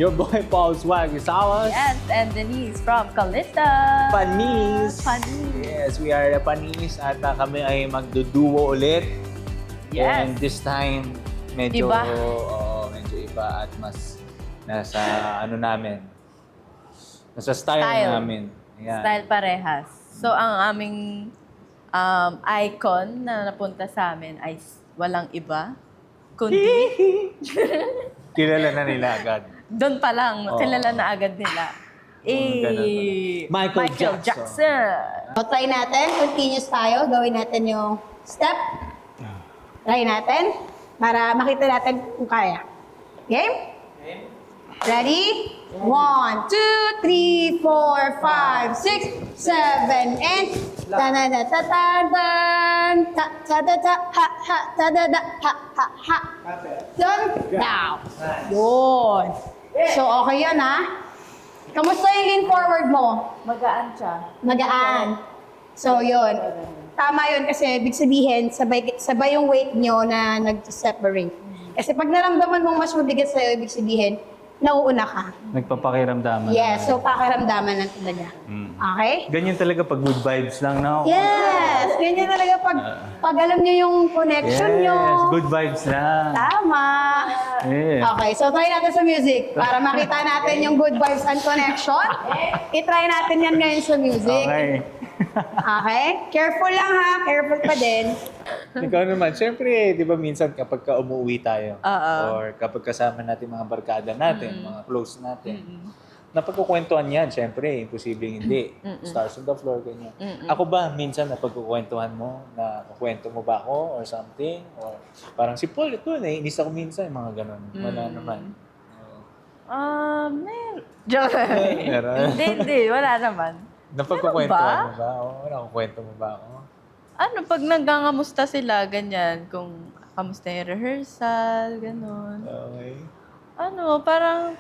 Your boy Paul Swag Isawas. Yes, and Denise from Calista. Panis. Panis. Yes, we are the Panis at kami ay magduduo ulit. Yes. And this time, medyo Iba. Medyo iba at mas nasa ano namin. Nasa style namin. Ayan. Style parehas. So, ang aming icon na napunta sa amin ay walang iba, kundi Kilala na nila agad. doon pa lang, kilala na agad nila. Michael Jackson. So, try natin. Continuous tayo. Gawin natin yung step. Try natin. Para makita natin kung kaya. Game? Ready? 1, 2, 3, 4, 5, 6, 7, and ta-da-da-ta-ta-dan, ta-ta-da-da, ha-ha, ta-da-da, ha-ha-ha. Done? Now. Yun. So, okay yun, ha? Kamusta yung lean forward mo? Magaan siya. Magaan. So, yun. Tama yun kasi ibig sabihin, sabay yung weight nyo na nag-separate. Kasi pag naramdaman mong mas mabigat sa'yo, ibig sabihin, nauuna ka. Nagpapakiramdaman. Yes, so pakiramdaman lang talaga. Okay? Ganyan talaga pag good vibes lang, no? Yes! Ganyan talaga pag alam nyo yung connection nyo. Yes, good vibes lang. Tama! Yeah. Okay, so try natin sa music para makita natin yung good vibes and connection. I-try natin yan ngayon sa music. Okay. Okay? Careful lang ha, careful pa din. Ikaw naman, syempre, di ba minsan kapag ka umuwi tayo, Oo. or kapag kasama natin mga barkada natin, mga close natin, napagkukwentuhan yan, syempre, imposibleng hindi. Stars on the floor, ganyan. Ako ba, minsan napagkukwentuhan mo, na kukwento mo ba ako, or something, or parang si Paul, ito, naiinis ako minsan, mga ganun. Wala naman. Joke. Meron. Hindi, wala naman. Napagkukwentuhan mo ba? Oo, nakukwento mo ba ako? Ano, pag nanggangamusta sila, ganyan, kung kamusta yung rehearsal, gano'n. Okay. Ano, parang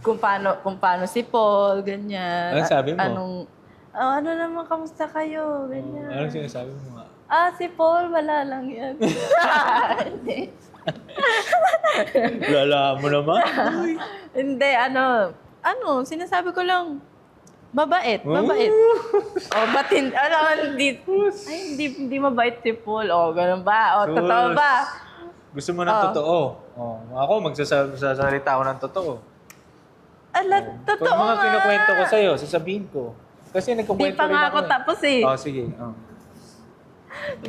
kung paano si Paul, ganyan. Anong sabi mo? Ano naman, kamusta kayo, ganyan. Anong sinasabi mo nga? Si Paul, wala lang yan. Hindi. Lala mo naman? Hindi, sinasabi ko lang, mabait. Hindi mabait si Paul. Ganun ba? Totoo ba? Gusto mo ng totoo? Ako, magsasalita ako ng totoo. Totoo Pag mga nga. kinukwento ko sa'yo, sasabihin ko. Kasi Di nagkukwento pa rin nga ako. ako tapos eh. Sige.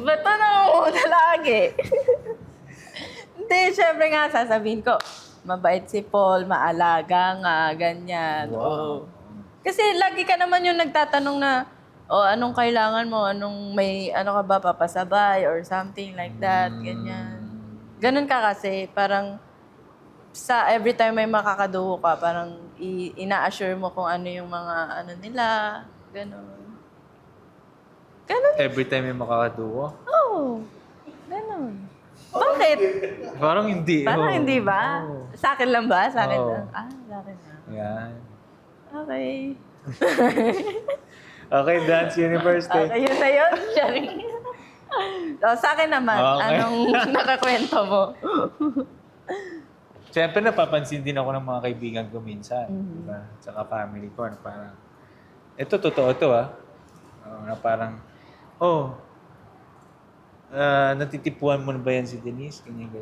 Ba't nangunguna lagi? Hindi, syempre nga, sasabihin ko, mabait si Paul, maalaga nga, ganyan. Wow. Kasi lagi ka naman yung nagtatanong na, anong kailangan mo? Ano ka ba, papasabay or something like that, ganyan. Ganun ka kasi, parang sa every time may makakaduho ka, parang ina-assure mo kung ano yung mga nila, ganun. Ganun. Every time may makakaduo? Ganun. Bakit? Parang hindi. Parang hindi ba? Oo. Sa akin lang ba? Sa akin Oo. lang? Sa akin lang. Yan. Okay. Okay, Dance University. Okay, yun na yun. Sharing. Sa akin naman, Okay. anong nakakwento mo? Siyempre, napapansin din ako ng mga kaibigan ko minsan. Diba? Tsaka family ko. Na parang, ito, totoo to na parang, natitipuan mo na ba yan si Denise? Ganyan.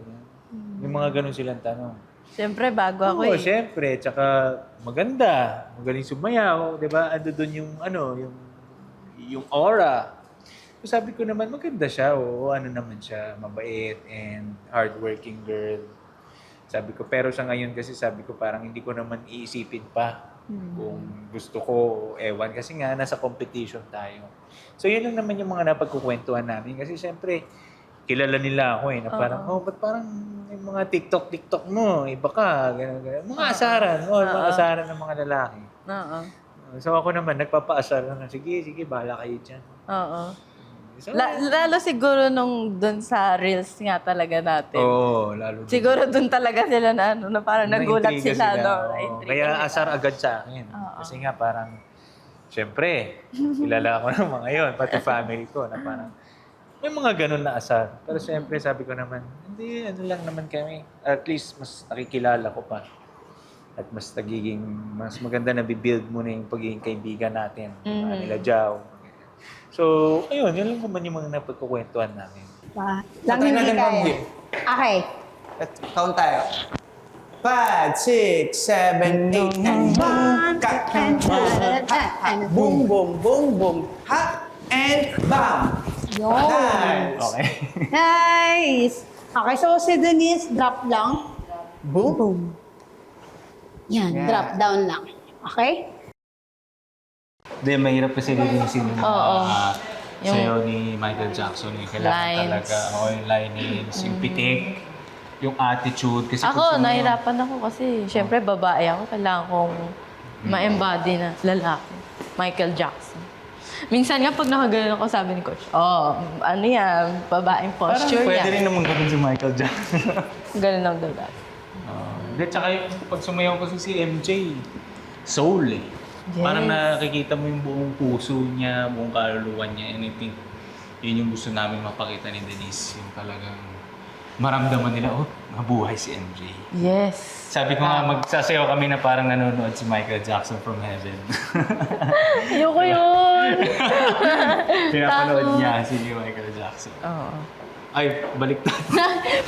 May mga ganun silang tanong. Siyempre, bago ako Oo, eh. siyempre. Tsaka maganda. Magaling sumayaw. Di ba? Ando doon yung aura. So, sabi ko naman, maganda siya. Oo, naman siya. Mabait and hardworking girl. Sabi ko, pero sa ngayon kasi sabi ko, parang hindi ko naman iisipin pa kung gusto ko o ewan. Kasi nga, nasa competition tayo. So, yun lang naman yung mga napagkukwentuhan namin. Kasi siyempre, kilala nila ako na parang, ba't parang yung mga TikTok mo, iba ka, gano'n. Mga asaran, mga asaran ng mga lalaki. Oo. So ako naman, nagpapaasar na, sige, bahala kayo dyan. Oo. So, Lalo siguro nung dun sa reels nga talaga natin. lalo. Siguro dun talaga sila na parang nagulat Naintriga sila. No? oo. Naintriga Kaya sila. asar agad sa akin. Kasi nga parang, syempre, kilala ko ng mga yun, pati family ko, na parang, may mga ganun na asar. Pero syempre, sabi ko naman, hindi, lang naman kami. At least, mas nakikilala ko pa. At mas maganda na bibuild mo na yung pagiging kaibigan natin. Nila Jao. So, ayun, yun lang naman yung mga napagkukwentuhan namin. Lang Try hindi natin kaya. mag-view. Okay. Count tayo. 5, 6, 7, 8, and boom! Boom, boom, boom, boom. Ha! And bam! Yun. Nice! Okay. Nice! Okay, so si Denise, drop lang. Boom! Boom. Yan, Yeah. drop down lang. Okay? Hindi, mahirap kasi linisin yung Oo. Yung sayo ni Michael Jackson. Yung kailangan lines. talaga, yung linings, yung pitik, yung attitude. Kasi Ako, nahirapan ako kasi syempre babae ako. Kailangan kong ma-embody na lalaki. Michael Jackson. Minsan nga pag nakaganon ako, sabi ni Coach, ano yan, babaeng Parang posture pwede yan. rin naman gawin si Michael Jackson. Ganun ang dagat. Hindi, tsaka yung pag sumayaw kasi si MJ, soul eh. Yes. Parang nakikita mo yung buong puso niya, buong kaluluwa niya. And I think, yun yung gusto namin mapakita ni Denise. Yung talagang maramdaman nila, mabuhay si MJ. Yes. Sabi ko nga, magsasayaw kami na parang nanonood si Michael Jackson from heaven. Ayoko yun! Pinapanood niya si Michael Jackson. Oo. Ay, baliktad.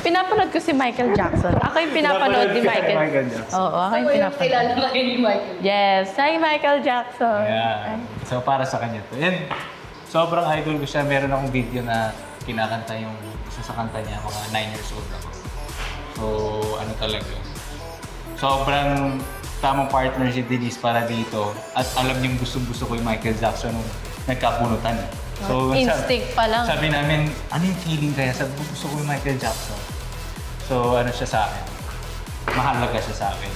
Pinapanood ko si Michael Jackson. Ako yung pinapanood ni ka Michael. kay Michael Jackson. Oo, ako yung pinapanood. na kayo ni Michael. Yes. Hi, Michael Jackson. Ayan. So, para sa kanya to. And sobrang idol ko siya. Meron akong video na kinakanta yung isa sa kanta niya. Mga 9 years old ako. So, ano talaga. Sobrang tamang partner si Denise para dito. At alam niyang gustong-gusto ko yung Michael Jackson nung nagkapunutan. So, Instinct pa lang. Sabi namin, ano yung feeling kaya? Sabi ko, gusto ko yung Michael Jackson. So, ano siya sa akin? Mahalaga siya sa akin.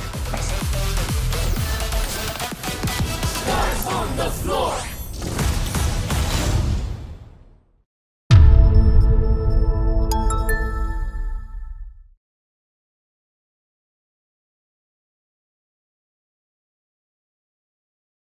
On the floor.